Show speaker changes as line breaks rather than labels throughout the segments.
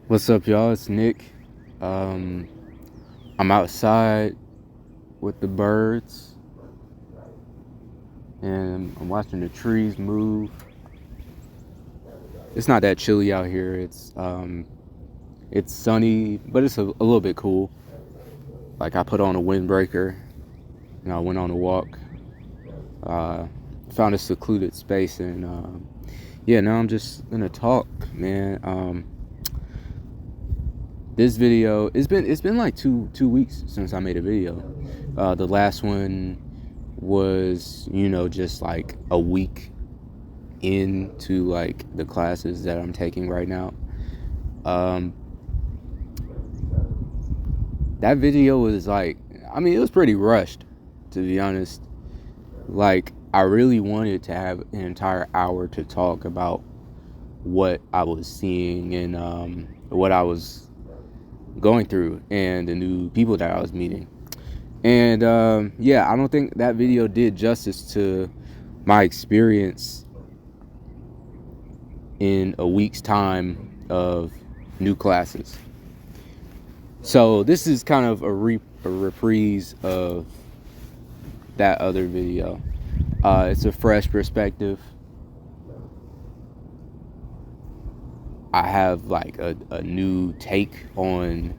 What's up, y'all? It's Nick. I'm outside with the birds, and I'm watching the trees move. It's not that chilly out here. It's sunny, but it's a little bit cool. Like I put on a windbreaker, and I went on a walk. Uh, Found a secluded space, and yeah, now I'm just gonna talk, man. This video, it's been like two weeks since I made a video. The last one was, just like a week into like the classes that I'm taking right now. Um, that video was like, it was pretty rushed, to be honest. Like, I really wanted to have an entire hour to talk about what I was seeing and what I was going through and the new people that I was meeting. And yeah, I don't think that video did justice to my experience in a week's time of new classes. So this is kind of a reprise of that other video. It's a fresh perspective. I have like a new take on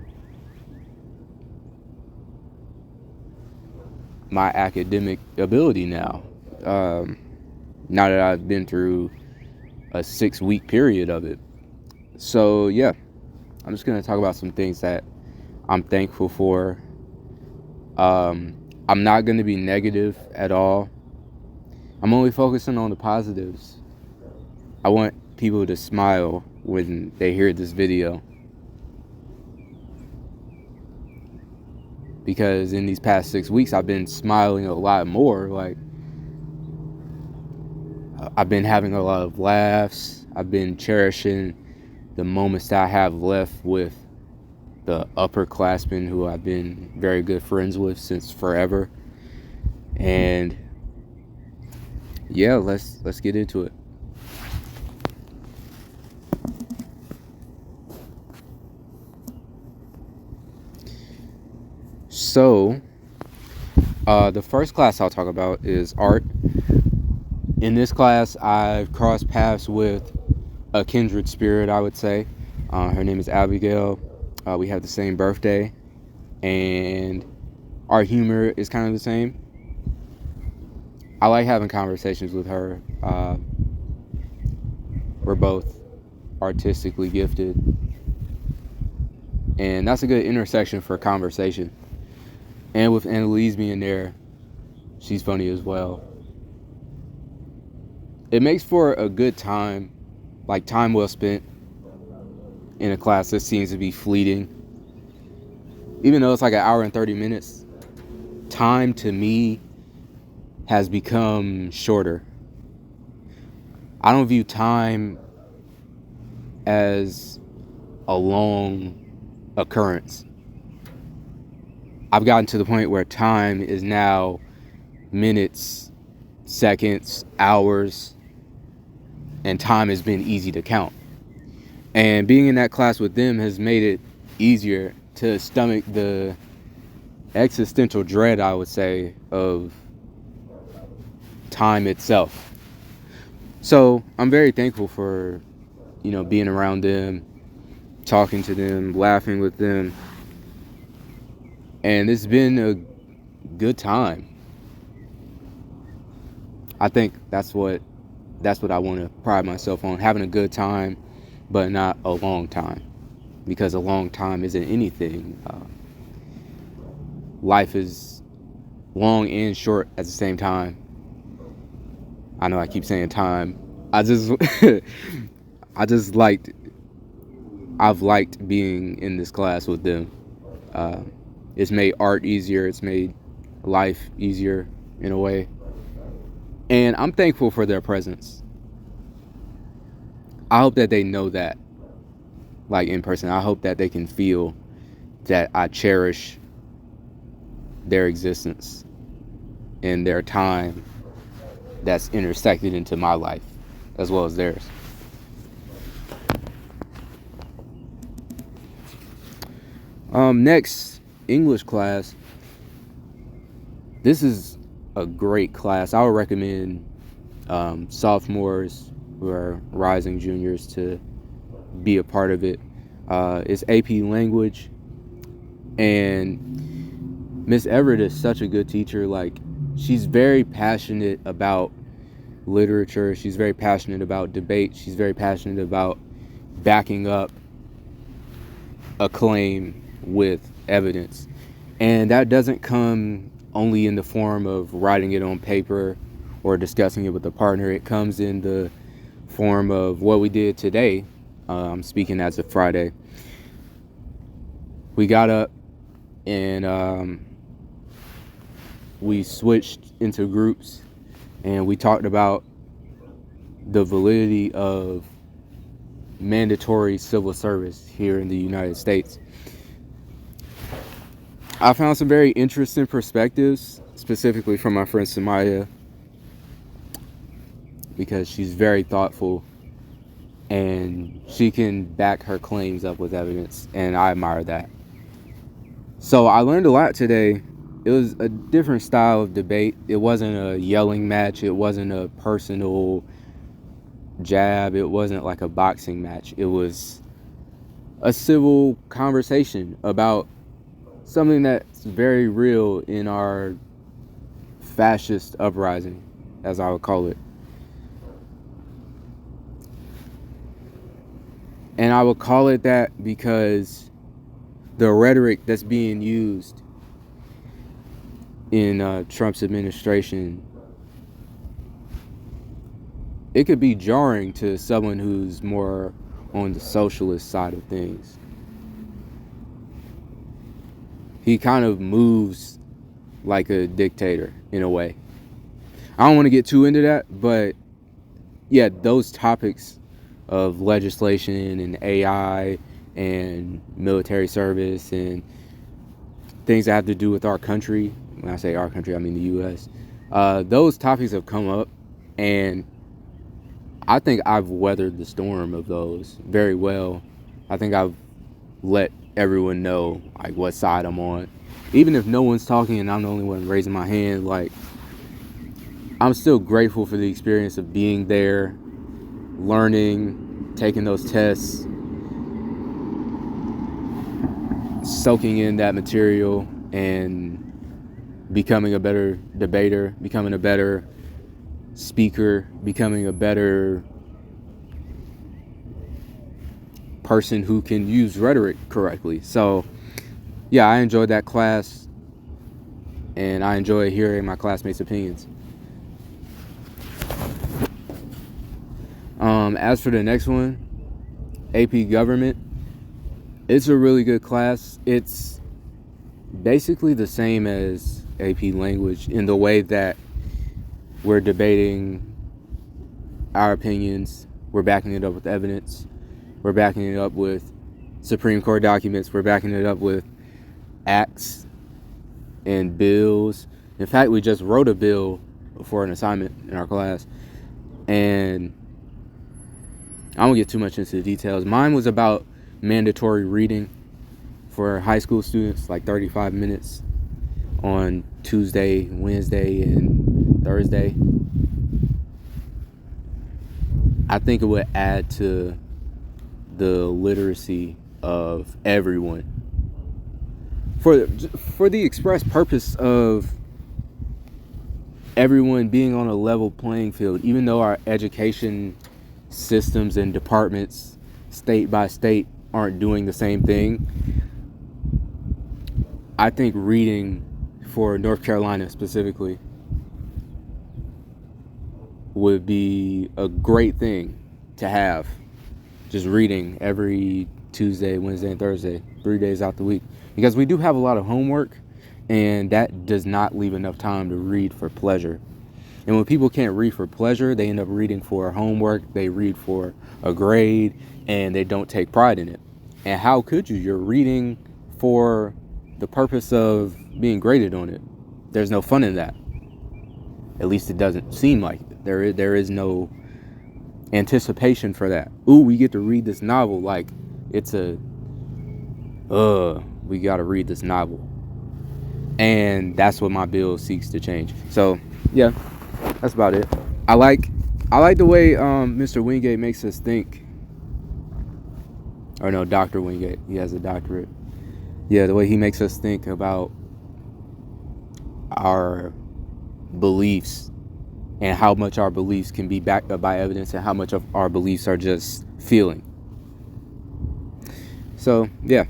my academic ability now. Now that I've been through a 6-week period of it. So yeah, I'm just gonna talk about some things that I'm thankful for. I'm not gonna be negative at all. I'm only focusing on the positives. I want people to smile when they hear this video. Because in these past 6 weeks, I've been smiling a lot more. Like, I've been having a lot of laughs. I've been cherishing the moments that I have left with the upperclassmen who I've been very good friends with since forever. And yeah, let's get into it. So, the first class I'll talk about is art. In this class, I've crossed paths with a kindred spirit, I would say. Her name is Abigail. We have the same birthday, and our humor is kind of the same. I like having conversations with her. We're both artistically gifted, and that's a good intersection for conversation. And with Annalise being there, she's funny as well. It makes for a good time, like time well spent in a class that seems to be fleeting. Even though it's like an hour and 30 minutes, time to me has become shorter. I don't view time as a long occurrence. I've gotten to the point where time is now minutes, seconds, hours, and time has been easy to count. And being in that class with them has made it easier to stomach the existential dread, I would say, of time itself. So I'm very thankful for, being around them, talking to them, laughing with them. And it's been a good time. I think that's what I want to pride myself on, having a good time, but not a long time, because a long time isn't anything. Life is long and short at the same time. I know I keep saying time. I've liked being in this class with them. It's made art easier. It's made life easier in a way. And I'm thankful for their presence. I hope that they know that, like in person. I hope that they can feel that I cherish their existence and their time that's intersected into my life as well as theirs. Next, English class. This is a great class. I would recommend sophomores who are rising juniors to be a part of it. It's AP Language, and Miss Everett is such a good teacher. Like, she's very passionate about literature. She's very passionate about debate. She's very passionate about backing up a claim with evidence. And that doesn't come only in the form of writing it on paper or discussing it with a partner. It comes in the form of what we did today. I'm speaking as of Friday. We got up and we switched into groups, and we talked about the validity of mandatory civil service here in the United States. I found some very interesting perspectives, specifically from my friend Samaya, because she's very thoughtful and she can back her claims up with evidence, and I admire that. So I learned a lot today. It was a different style of debate. It wasn't a yelling match. It wasn't a personal jab. It wasn't like a boxing match. It was a civil conversation about something that's very real in our fascist uprising, as I would call it. And I would call it that because the rhetoric that's being used in Trump's administration, it could be jarring to someone who's more on the socialist side of things. He kind of moves like a dictator in a way. I don't want to get too into that, but yeah, those topics of legislation and AI and military service and things that have to do with our country. When I say our country, I mean the U.S. Those topics have come up, and I think I've weathered the storm of those very well. I think I've let everyone know like what side I'm on. Even if no one's talking and I'm the only one raising my hand, like, I'm still grateful for the experience of being there, learning, taking those tests, soaking in that material, and becoming a better debater, becoming a better speaker, becoming a better person who can use rhetoric correctly. So yeah, I enjoyed that class, and I enjoy hearing my classmates' opinions. As for the next one, AP Government, it's a really good class. It's basically the same as AP Language in the way that we're debating our opinions, we're backing it up with evidence, we're backing it up with Supreme Court documents, we're backing it up with acts and bills. In fact, we just wrote a bill for an assignment in our class, and I won't get too much into the details. Mine was about mandatory reading for high school students, like 35 minutes on Tuesday, Wednesday, and Thursday. I think it would add to the literacy of everyone for the express purpose of everyone being on a level playing field. Even though our education systems and departments, state by state, aren't doing the same thing, I think reading for North Carolina specifically would be a great thing to have. Just reading every Tuesday, Wednesday, and Thursday, 3 days out the week. Because we do have a lot of homework, and that does not leave enough time to read for pleasure. And when people can't read for pleasure, they end up reading for homework, they read for a grade, and they don't take pride in it. And how could you? You're reading for the purpose of being graded on it. There's no fun in that. At least it doesn't seem like it. There is no anticipation for that. Ooh, we get to read this novel like it's a we got to read this novel. And that's what my bill seeks to change. So yeah, that's about it. I like the way Mr. Wingate makes us think. Or no, Dr. Wingate. He has a doctorate. Yeah, the way he makes us think about our beliefs and how much our beliefs can be backed up by evidence and how much of our beliefs are just feeling. So yeah,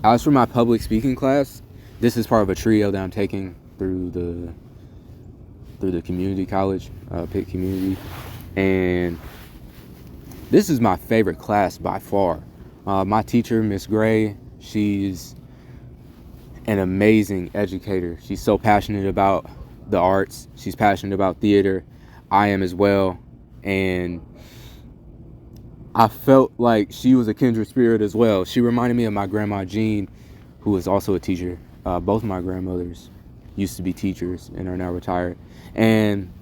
as for my public speaking class, this is part of a trio that I'm taking through the community college, Pitt Community, and this is my favorite class by far. My teacher, Miss Gray, she's an amazing educator. She's so passionate about the arts. She's passionate about theater. I am as well. And I felt like she was a kindred spirit as well. She reminded me of my grandma Jean, who is also a teacher. Both of my grandmothers used to be teachers and are now retired. And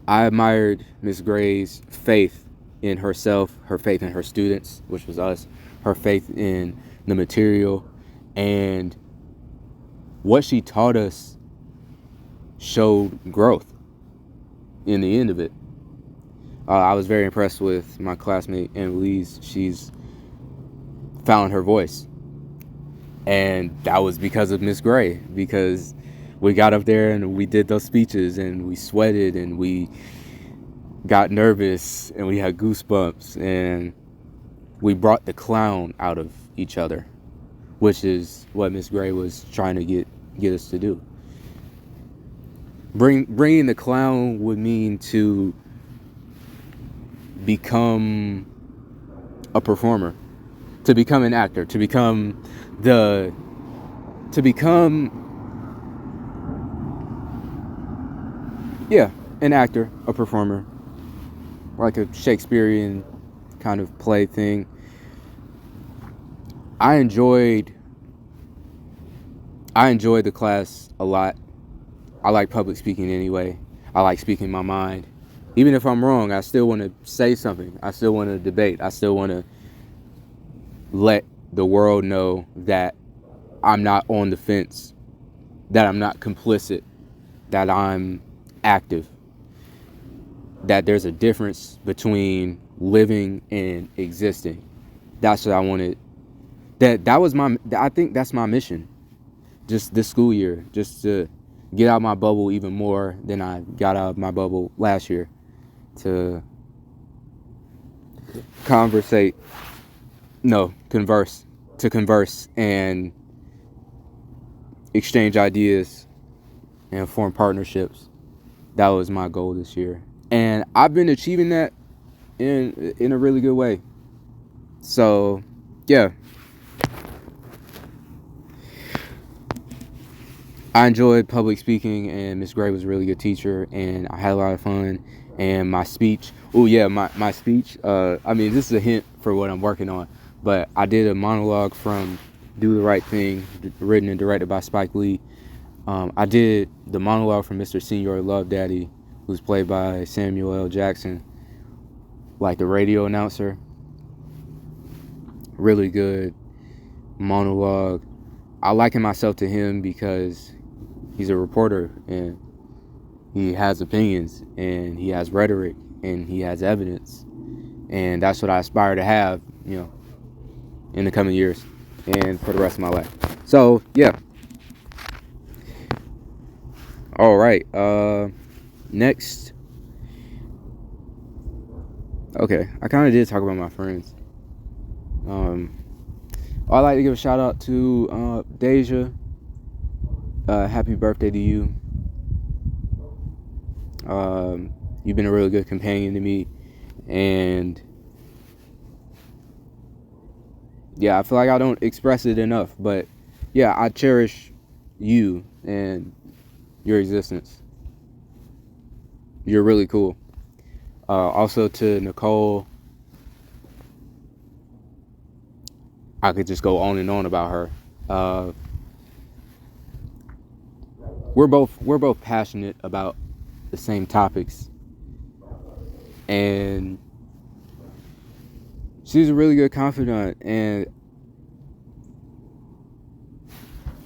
I admired Miss Gray's faith in herself, her faith in her students, which was us, her faith in the material, and what she taught us showed growth in the end of it. I was very impressed with my classmate, Annalise. She's found her voice. And that was because of Miss Gray, because we got up there and we did those speeches and we sweated and we got nervous and we had goosebumps and we brought the clown out of each other, which is what Miss Gray was trying to get us to do. Bringing the clown would mean to become a performer, to become an actor, to become an actor, a performer, like a Shakespearean kind of play thing. I enjoyed the class a lot. I like public speaking anyway. I like speaking my mind. Even if I'm wrong, I still want to say something. I still want to debate. I still want to let the world know that I'm not on the fence, that I'm not complicit, that I'm active, that there's a difference between living and existing. That's what I wanted. I think that's my mission. Just this school year, just to get out of my bubble even more than I got out of my bubble last year, to converse and exchange ideas and form partnerships. That was my goal this year. And I've been achieving that in a really good way. So, yeah. I enjoyed public speaking, and Miss Gray was a really good teacher, and I had a lot of fun. And my speech, my speech, this is a hint for what I'm working on, but I did a monologue from Do the Right Thing, written and directed by Spike Lee. I did the monologue from Mr. Senior Love Daddy, who's played by Samuel L. Jackson, like the radio announcer. Really good monologue. I liken myself to him because he's a reporter and he has opinions and he has rhetoric and he has evidence, and that's what I aspire to have, in the coming years and for the rest of my life. So yeah. All right. Next. Okay, I kind of did talk about my friends. I'd like to give a shout out to Deja. Happy birthday to you. You've been a really good companion to me, and yeah, I feel like I don't express it enough, but yeah, I cherish you and your existence. You're really cool. Also to Nicole, I could just go on and on about her. We're both passionate about the same topics, and she's a really good confidant, and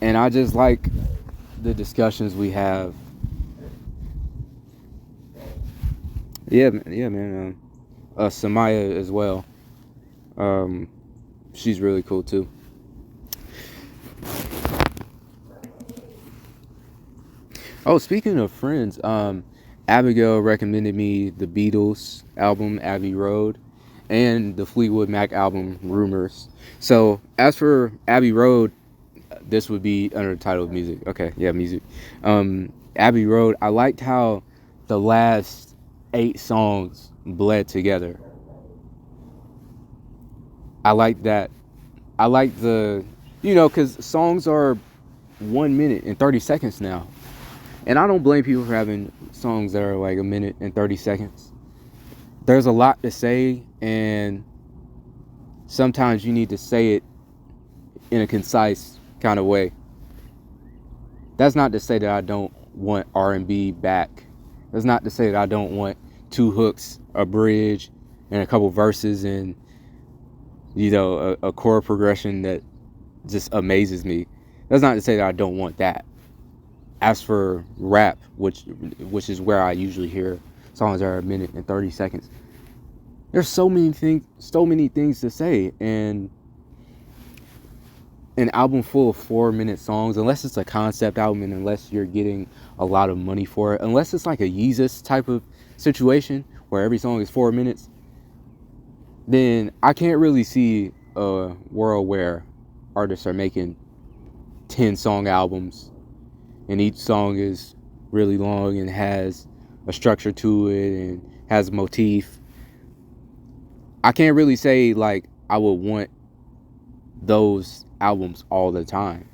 And I just like the discussions we have. Yeah, yeah, man. Samaya as well. Um, she's really cool too. Oh, speaking of friends, Abigail recommended me the Beatles album Abbey Road and the Fleetwood Mac album Rumors. So as for Abbey Road, this would be under the title of music. Okay, yeah, music. Abbey Road, I liked how the last 8 songs bled together. I like that. I like because songs are 1 minute and 30 seconds now. And I don't blame people for having songs that are like 1 minute and 30 seconds. There's a lot to say, and sometimes you need to say it in a concise kind of way. That's not to say that I don't want R&B back. That's not to say that I don't want 2 hooks, a bridge, and a couple verses, and a chord progression that just amazes me. That's not to say that I don't want that. As for rap, which is where I usually hear songs that are 1 minute and 30 seconds, there's so many things to say, and an album full of 4-minute songs, unless it's a concept album and unless you're getting a lot of money for it, unless it's like a Yeezus type of situation where every song is 4 minutes, then I can't really see a world where artists are making 10-song albums and each song is really long and has a structure to it and has a motif. I can't really say like I would want those albums all the time.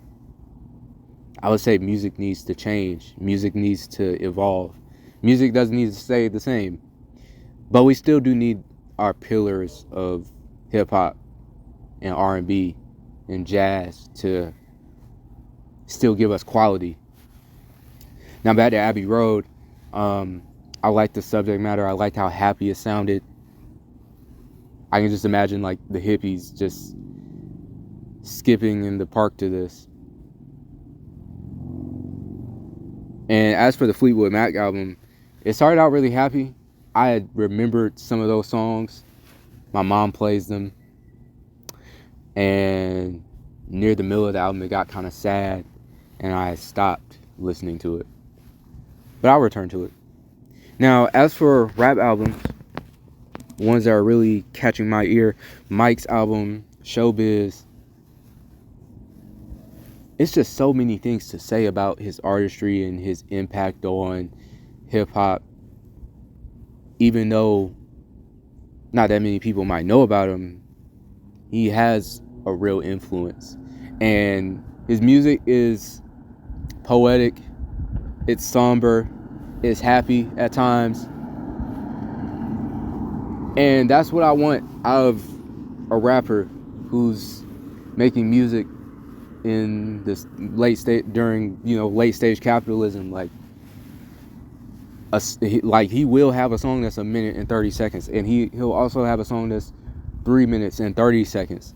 I would say music needs to change. Music needs to evolve. Music doesn't need to stay the same. But we still do need our pillars of hip hop and R&B and jazz to still give us quality. Now back to Abbey Road. I liked the subject matter. I liked how happy it sounded. I can just imagine like the hippies just skipping in the park to this. And as for the Fleetwood Mac album, it started out really happy. I had remembered some of those songs. My mom plays them. And near the middle of the album, it got kind of sad. And I stopped listening to it. But I'll return to it. Now, as for rap albums, ones that are really catching my ear, Mike's album, Showbiz. It's just so many things to say about his artistry and his impact on hip-hop. Even though not that many people might know about him, he has a real influence. And his music is poetic, it's somber, it's happy at times. And that's what I want out of a rapper who's making music in this late stage capitalism. He will have a song that's 1 minute and 30 seconds, and he'll also have a song that's 3 minutes and 30 seconds.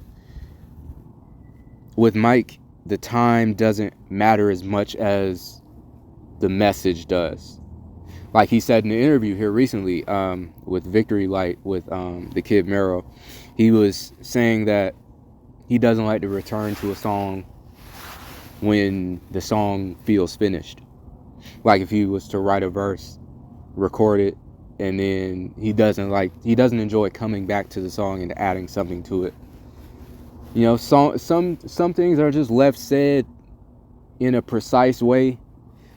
With Mike, the time doesn't matter as much as the message does. Like he said in the interview here recently, with Victory Light with the Kid Mero, he was saying that he doesn't like to return to a song when the song feels finished. Like if he was to write a verse, record it, and then he doesn't enjoy coming back to the song and adding something to it. Some things are just left said in a precise way.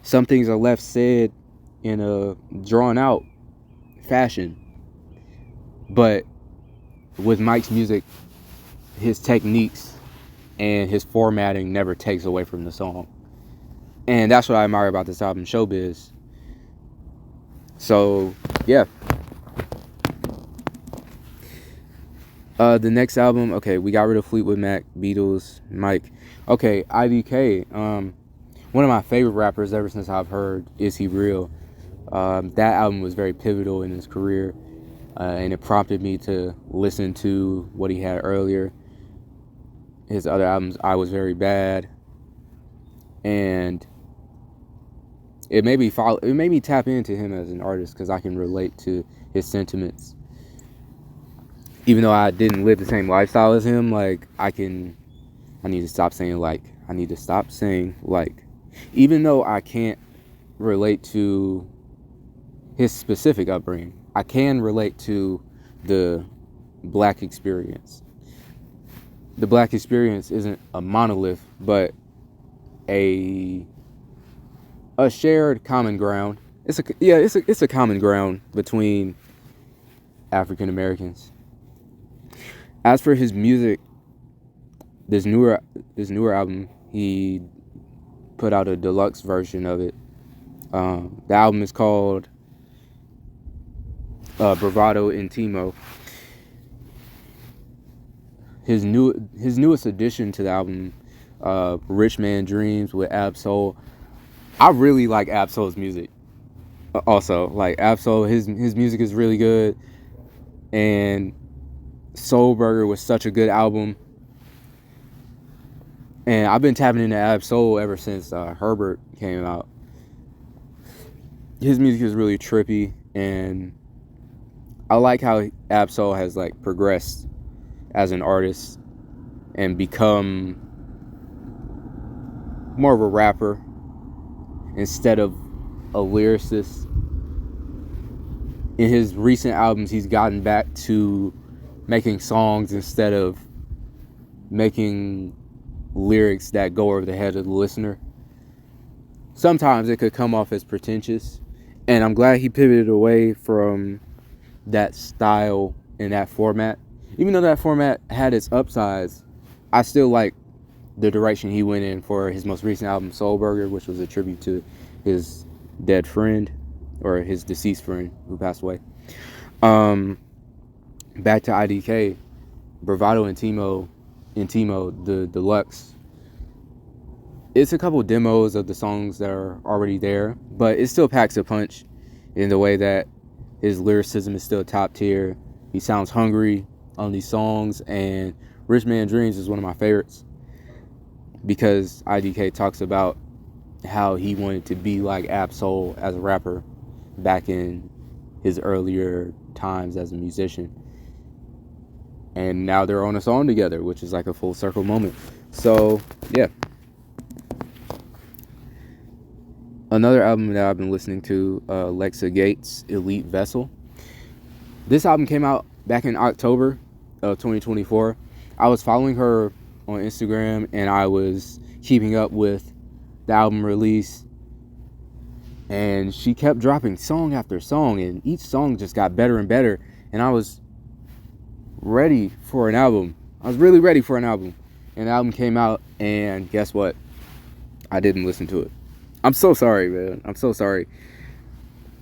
Some things are left said in a drawn out fashion. But with Mike's music, his techniques and his formatting never takes away from the song. And that's what I admire about this album, Showbiz. So, yeah. The next album, okay, we got rid of Fleetwood Mac, Beatles, Mike. Okay, IDK. One of my favorite rappers ever since I've heard Is He Real. That album was very pivotal in his career. And it prompted me to listen to what he had earlier. His other albums, I Was Very Bad. and it made me tap into him as an artist because I can relate to his sentiments. Even though I didn't live the same lifestyle as him, like I need to stop saying like. I need to stop saying like. Even though I can't relate to his specific upbringing, I can relate to the black experience. The black experience isn't a monolith, but a shared common ground. It's a common ground between African Americans. As for his music, this newer album, he put out a deluxe version of it. The album is called Bravado Intimo. His newest addition to the album, Rich Man Dreams with Ab-Soul. I really like Ab-Soul's music. Also, like Ab-Soul, his music is really good, and Soul Burger was such a good album. And I've been tapping into Ab-Soul ever since Herbert came out. His music is really trippy, and I like how Ab-Soul has like progressed as an artist and become more of a rapper instead of a lyricist. In his recent albums, he's gotten back to making songs instead of making lyrics that go over the head of the listener. Sometimes it could come off as pretentious, and I'm glad he pivoted away from that style and that format. Even though that format had its upsides, I still like the direction he went in for his most recent album, Soul Burger, which was a tribute to his dead friend, or his deceased friend who passed away. Back to IDK, Bravado Intimo, the deluxe. It's a couple demos of the songs that are already there, but it still packs a punch in the way that his lyricism is still top tier. He sounds hungry on these songs, and Rich Man Dreams is one of my favorites because IDK talks about how he wanted to be like Ab-Soul as a rapper back in his earlier times as a musician. And now they're on a song together, which is like a full circle moment. So, yeah. Another album that I've been listening to, Lexa Gates, Elite Vessel. This album came out back in October of 2024. I was following her on Instagram, and I was keeping up with the album release. And she kept dropping song after song, and each song just got better and better. And I was ready for an album. I was really ready for an album. And the album came out, and guess what? I didn't listen to it. I'm so sorry, man. I'm so sorry.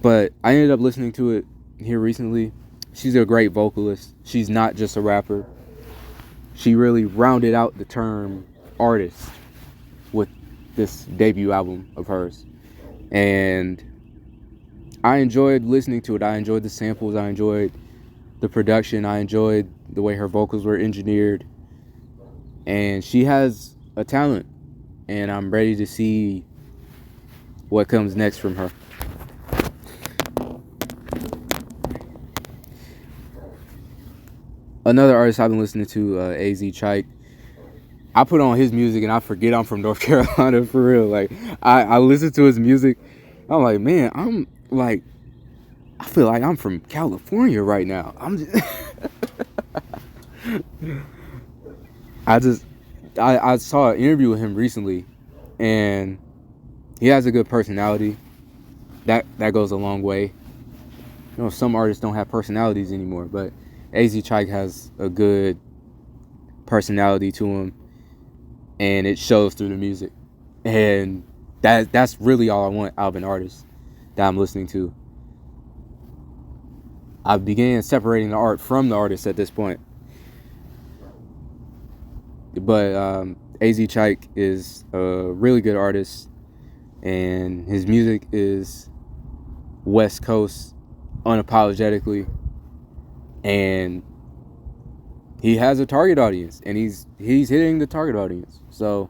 But I ended up listening to it here recently. She's a great vocalist. She's not just a rapper. She really rounded out the term artist with this debut album of hers. And I enjoyed listening to it. I enjoyed the samples. I enjoyed the production. I enjoyed the way her vocals were engineered. And she has a talent. And I'm ready to see what comes next from her. Another artist I've been listening to, AZ Chike. I put on his music and I forget I'm from North Carolina for real. Like, I listen to his music. I'm like, man, I feel like I'm from California right now. I saw an interview with him recently, and he has a good personality. That goes a long way. You know, some artists don't have personalities anymore, but AZ Chike has a good personality to him, and it shows through the music. And that's really all I want out of an artist that I'm listening to. I began separating the art from the artist at this point. But AZ Chike is a really good artist, and his music is West Coast unapologetically, and he has a target audience, and he's hitting the target audience. So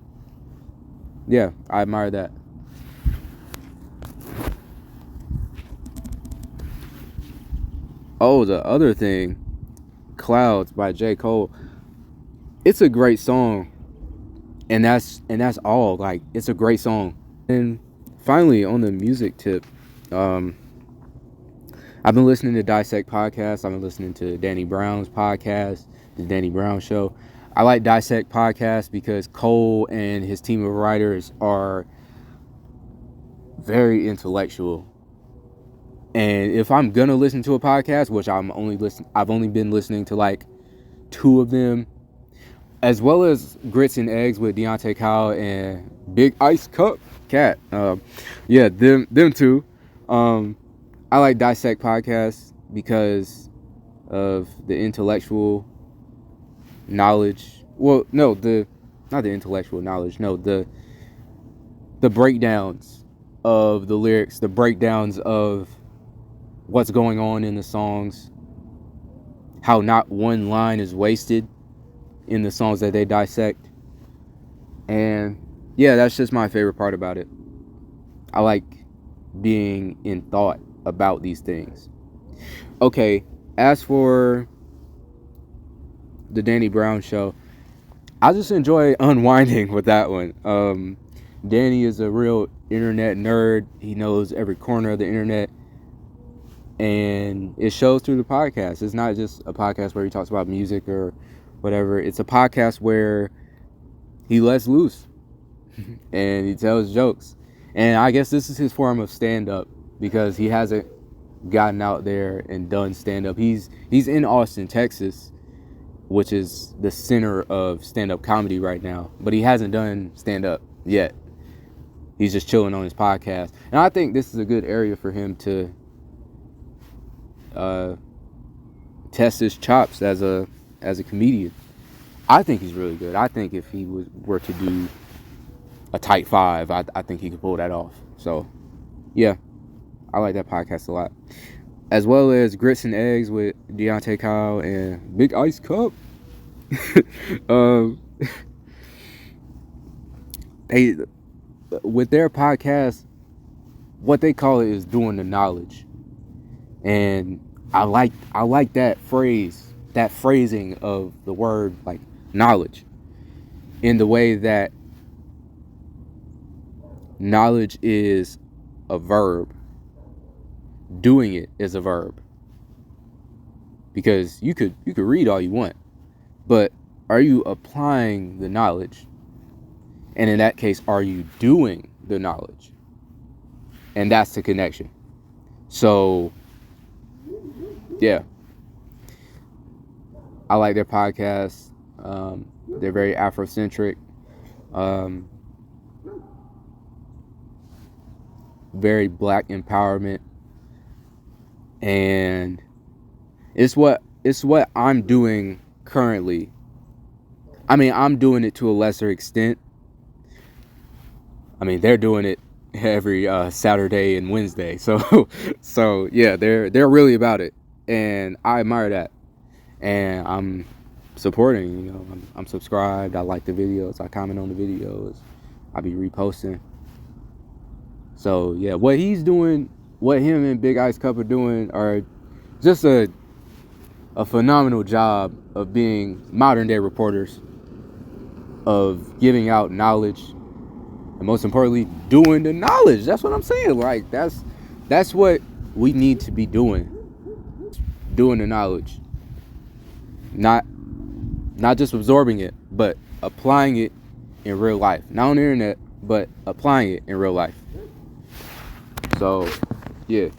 yeah, I admire that. Oh, the other thing, Clouds by J. Cole. It's a great song, and that's all. Like, it's a great song. And finally, on the music tip, um, I've been listening to Dissect podcasts. I've been listening to Danny Brown's podcast, the Danny Brown Show. I like Dissect podcasts because Cole and his team of writers are very intellectual. And if I'm gonna listen to a podcast, which I've only been listening to like two of them, as well as Grits and Eggs with Deontay Kyle and Big Ice Cup Cat. Yeah, them two. I like Dissect podcasts because of the intellectual knowledge. Well, no, not the intellectual knowledge. No, the breakdowns of the lyrics, the breakdowns of what's going on in the songs, how not one line is wasted in the songs that they dissect. And yeah, that's just my favorite part about it. I like being in thought about these things. Okay, as for the Danny Brown Show, I just enjoy unwinding with that one. Danny is a real internet nerd. He knows every corner of the internet, and it shows through the podcast. It's not just a podcast where he talks about music or whatever. It's a podcast where he lets loose and he tells jokes. And I guess this is his form of stand-up because he hasn't gotten out there and done stand-up. He's in Austin, Texas, which is the center of stand-up comedy right now, but he hasn't done stand-up yet. He's just chilling on his podcast. And I think this is a good area for him to test his chops as a comedian. I think he's really good. I think if he were to do a tight five, I think he could pull that off. So, yeah, I like that podcast a lot. As well as Grits and Eggs with Deontay Kyle and Big Ice Cup. They, with their podcast, what they call it is doing the knowledge. And I like that phrase, that phrasing of the word, like, knowledge, in the way that knowledge is a verb. Doing it is a verb. Because you could read all you want, but are you applying the knowledge? And in that case, are you doing the knowledge? And that's the connection. So, yeah, I like their podcast. They're very Afrocentric. Very black empowerment. And it's what I'm doing currently. I mean, I'm doing it to a lesser extent. I mean, they're doing it every Saturday and Wednesday. So yeah, they're really about it, and I admire that. And I'm supporting. I'm subscribed. I like the videos. I comment on the videos. I be reposting. So yeah, what he's doing, what him and Big Ice Cup are doing, are just a phenomenal job of being modern day reporters, of giving out knowledge, and most importantly, doing the knowledge. That's what I'm saying. Like, that's what we need to be doing the knowledge, not just absorbing it, but applying it in real life, not on the internet, but applying it in real life. So yeah.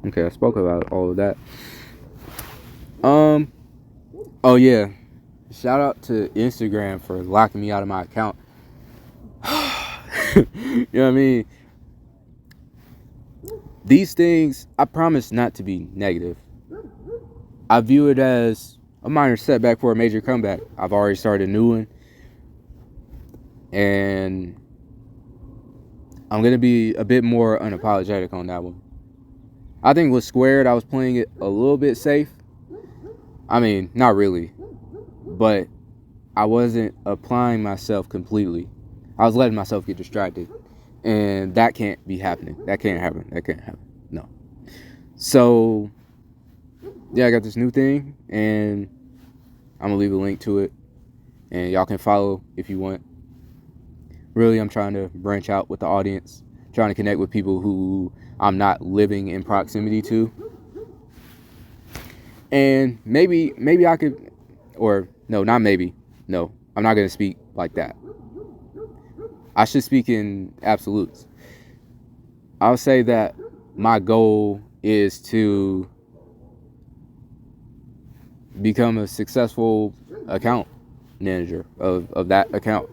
Okay, I spoke about all of that. Oh yeah, shout out to Instagram for locking me out of my account. You know what I mean? These things, I promise not to be negative. I view it as a minor setback for a major comeback. I've already started a new one, and I'm going to be a bit more unapologetic on that one. I think with Squared, I was playing it a little bit safe, I mean, not really, but I wasn't applying myself completely. I was letting myself get distracted, and that can't be happening. That can't happen. That can't happen. No. So, yeah, I got this new thing, and I'm gonna leave a link to it, and y'all can follow if you want. Really, I'm trying to branch out with the audience, trying to connect with people who I'm not living in proximity to. And maybe I could, or no, not maybe. No, I'm not going to speak like that. I should speak in absolutes. I'll say that my goal is to become a successful account manager of that account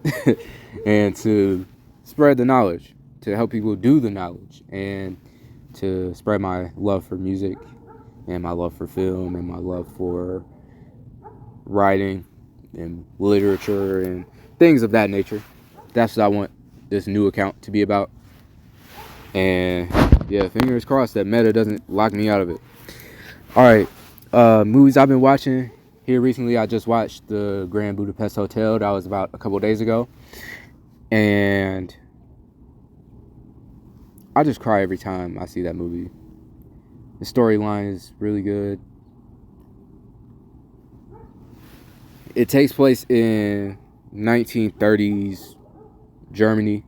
and to spread the knowledge, to help people do the knowledge, and to spread my love for music and my love for film and my love for writing and literature and things of that nature. That's what I want this new account to be about. And yeah, fingers crossed that Meta doesn't lock me out of it. Alright, movies I've been watching. Here recently I just watched the Grand Budapest Hotel. That was about a couple days ago. And I just cry every time I see that movie. The storyline is really good. It takes place in 1930s Germany,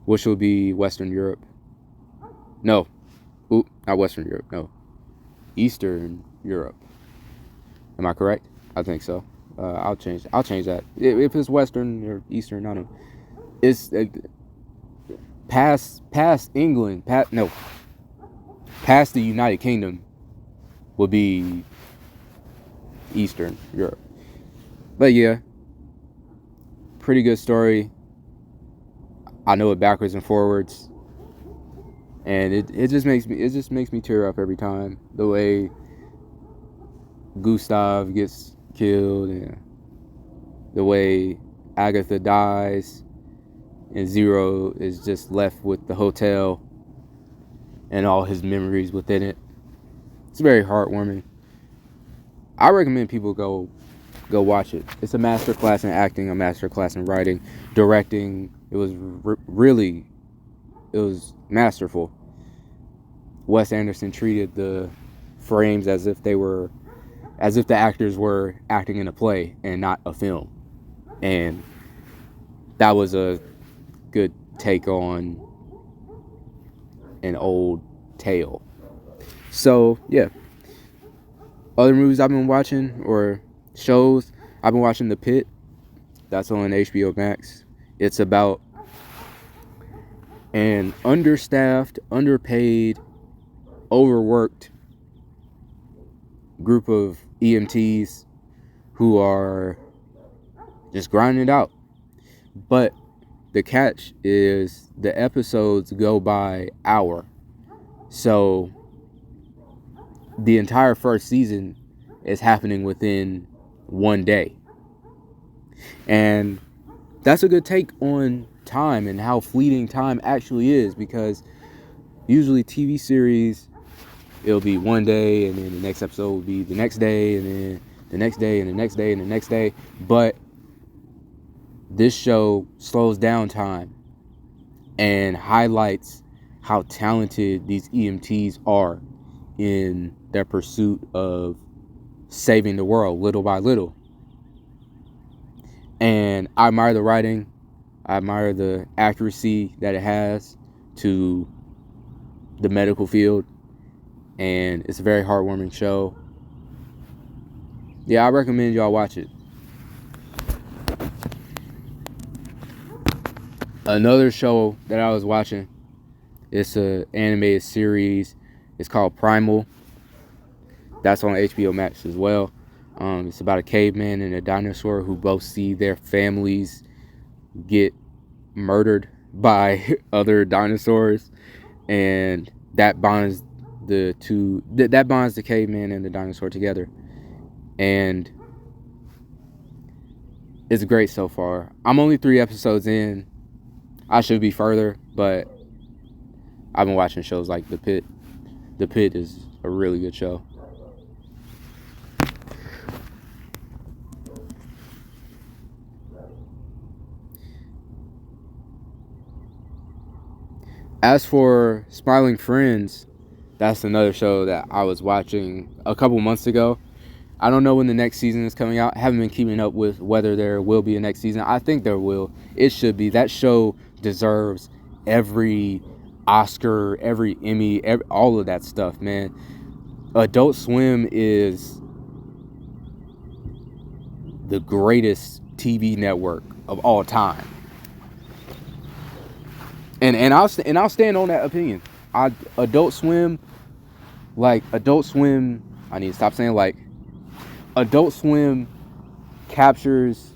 which will be Western Europe. No, not Western Europe. No, Eastern Europe. Am I correct? I think so. I'll change that. If it's Western or Eastern, I don't know. It's past England. Past the United Kingdom would be Eastern Europe. But yeah, pretty good story. I know it backwards and forwards, and it just makes me tear up every time. The way Gustav gets killed, and the way Agatha dies, and Zero is just left with the hotel and all his memories within it. It's very heartwarming. I recommend people go watch it. It's a masterclass in acting, a masterclass in writing, directing. It was it was masterful. Wes Anderson treated the frames as if the actors were acting in a play and not a film. And that was a good take on an old tale. So, yeah. Other movies I've been watching, or shows, I've been watching The Pit. That's on HBO Max. It's about an understaffed, underpaid, overworked group of EMTs who are just grinding it out. But the catch is the episodes go by hour. So the entire first season is happening within one day. And that's a good take on time and how fleeting time actually is, because usually TV series, it'll be one day and then the next episode will be the next day and then the next day and the next day and the next day. But this show slows down time and highlights how talented these EMTs are in their pursuit of saving the world little by little. And I admire the writing. I admire the accuracy that it has to the medical field. And it's a very heartwarming show. Yeah, I recommend y'all watch it. Another show that I was watching, it's an animated series. It's called Primal. That's on HBO Max as well. It's about a caveman and a dinosaur who both see their families get murdered by other dinosaurs, and that bonds the caveman and the dinosaur together. And it's great so far. I'm only 3 episodes in. I should be further, but I've been watching shows like The Pit. The Pit is a really good show. As for Smiling Friends, that's another show that I was watching a couple months ago. I don't know when the next season is coming out. I haven't been keeping up with whether there will be a next season. I think there will. It should be. That show deserves every Oscar, every Emmy, all of that stuff, man. Adult Swim is the greatest TV network of all time. And I'll stand on that opinion. Adult Swim, I need to stop saying like. Adult Swim captures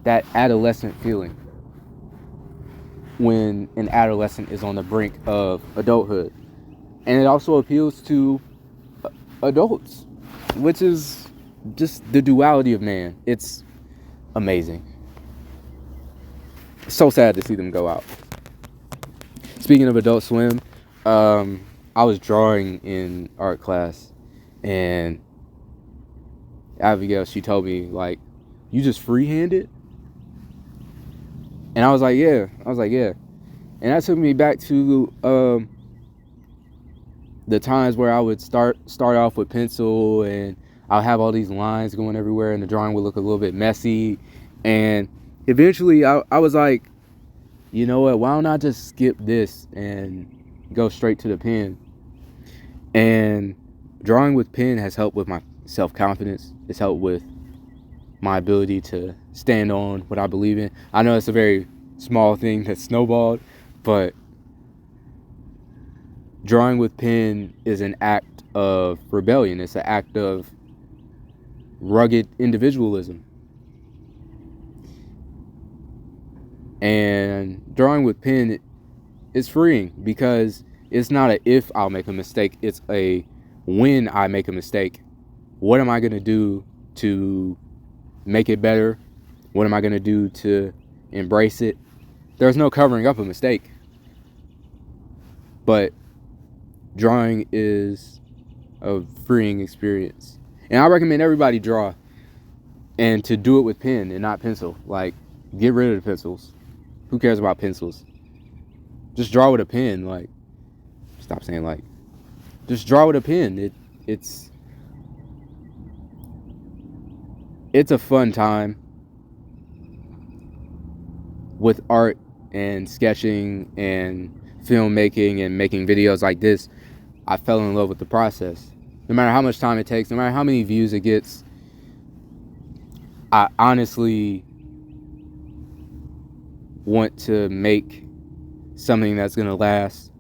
that adolescent feeling when an adolescent is on the brink of adulthood. And it also appeals to adults, which is just the duality of man. It's amazing. It's so sad to see them go out. Speaking of Adult Swim, I was drawing in art class, and Abigail, she told me, like, you just freehanded? And I was like, yeah. And that took me back to the times where I would start off with pencil, and I'll have all these lines going everywhere, and the drawing would look a little bit messy. And eventually I was like, you know what, why don't I just skip this and go straight to the pen? And drawing with pen has helped with my self-confidence. It's helped with my ability to stand on what I believe in. I know it's a very small thing that snowballed, but drawing with pen is an act of rebellion. It's an act of rugged individualism. And drawing with pen is freeing because it's not a if I'll make a mistake, it's a when I make a mistake, what am I going to do to make it better? What am I going to do to embrace it? There's no covering up a mistake. But drawing is a freeing experience. And I recommend everybody draw, and to do it with pen and not pencil. Like, get rid of the pencils. Who cares about pencils? Just draw with a pen. Like, stop saying like. Just draw with a pen. It's a fun time with art and sketching and filmmaking and making videos like this. I fell in love with the process. No matter how much time it takes, no matter how many views it gets, I honestly want to make something that's going to last,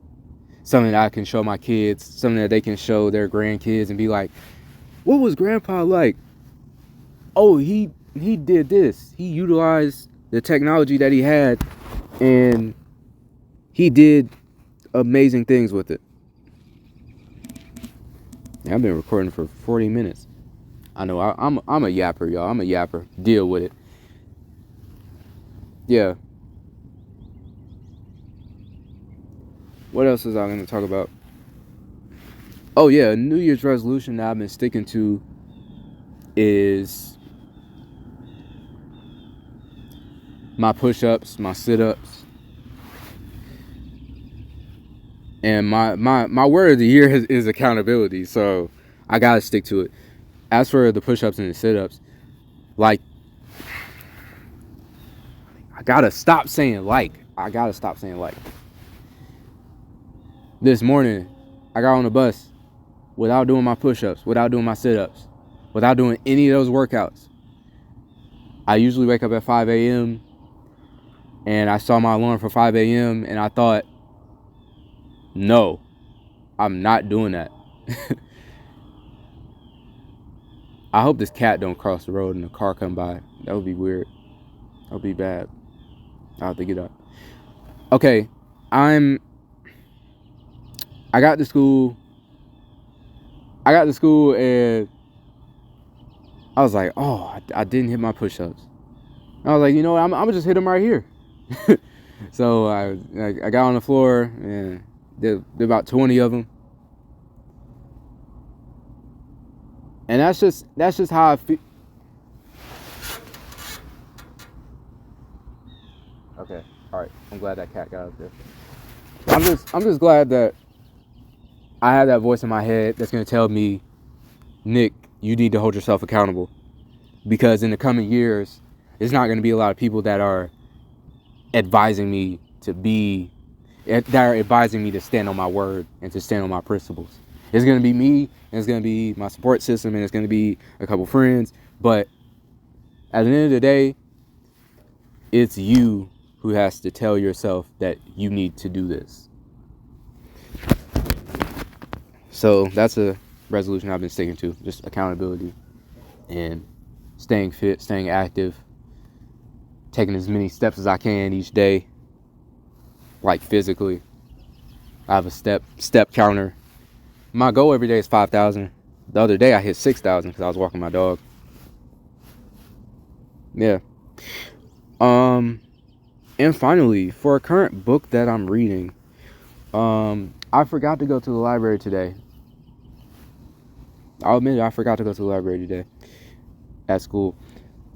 something that I can show my kids, something that they can show their grandkids and be like, what was grandpa like? Oh, he did this. He utilized the technology that he had, and he did amazing things with it. Yeah, I've been recording for 40 minutes. I know, I'm a yapper, y'all. I'm a yapper. Deal with it. Yeah. What else is I going to talk about? Oh, yeah. A New Year's resolution that I've been sticking to is my push-ups, my sit-ups. And my word of the year is accountability. So I got to stick to it. As for the push-ups and the sit-ups, like, I got to stop saying like. This morning, I got on the bus without doing my push-ups, without doing my sit-ups, without doing any of those workouts. I usually wake up at 5 a.m. and I saw my alarm for 5 a.m. and I thought, no, I'm not doing that. I hope this cat don't cross the road and a car come by. That would be weird. That would be bad. I'll have to get up. Okay, I got to school and I was like, oh, I didn't hit my push-ups. I was like, you know what, I'm gonna just hit them right here. So I got on the floor and did about 20 of them. And that's just how I feel. Okay, all right. I'm glad that cat got up there. I'm just glad that I have that voice in my head that's gonna tell me, Nick, you need to hold yourself accountable, because in the coming years, there's not gonna be a lot of people that are advising me to stand on my word and to stand on my principles. It's gonna be me, and it's gonna be my support system, and it's gonna be a couple friends. But at the end of the day, it's you who has to tell yourself that you need to do this. So that's a resolution I've been sticking to, just accountability and staying fit, staying active, taking as many steps as I can each day, like physically. I have a step counter. My goal every day is 5,000. The other day I hit 6,000 because I was walking my dog. Yeah. And finally, for a current book that I'm reading, I forgot to go to the library today. I'll admit it, I forgot to go to the library today at school.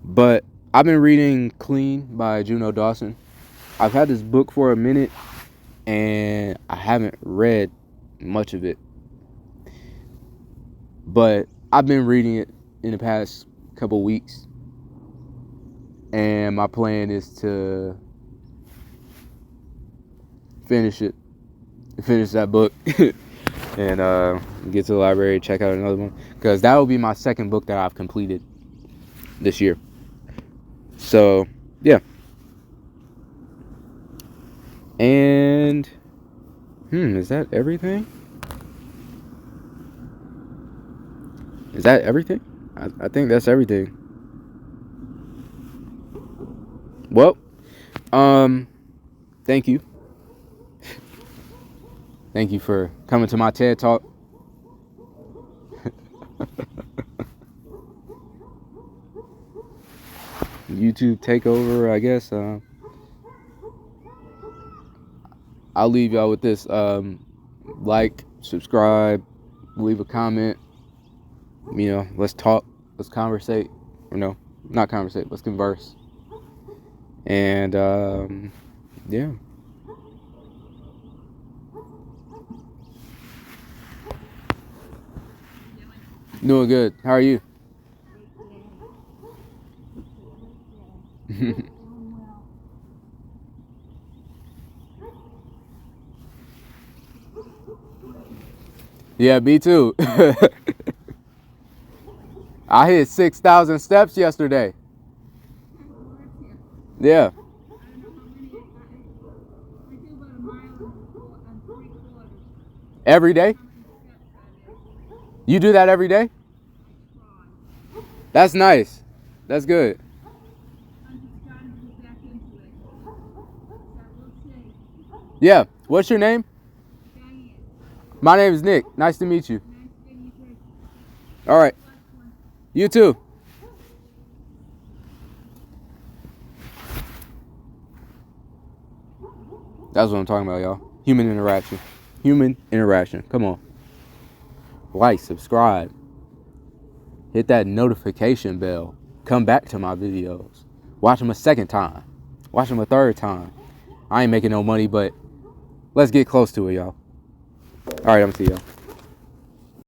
But I've been reading Clean by Juno Dawson. I've had this book for a minute, and I haven't read much of it. But I've been reading it in the past couple weeks. And my plan is to finish that book and get to the library, check out another one, because that will be my second book that I've completed this year. So yeah. And is that everything? I think that's everything. Well, thank you. Thank you for coming to my TED Talk. YouTube takeover, I guess. I'll leave y'all with this. Like, subscribe, leave a comment. Let's talk, let's conversate. Or no, not conversate, let's converse. And yeah. Doing good. How are you? Yeah, me too. I hit 6,000 steps yesterday. Yeah. Every day? You do that every day? That's nice. That's good. Yeah. What's your name? My name is Nick. Nice to meet you. All right. You too. That's what I'm talking about, y'all. Human interaction. Come on. Like, subscribe. Hit that notification bell. Come back to my videos. Watch them a second time. Watch them a third time. I ain't making no money, but let's get close to it, y'all. All right, I'm going to see y'all.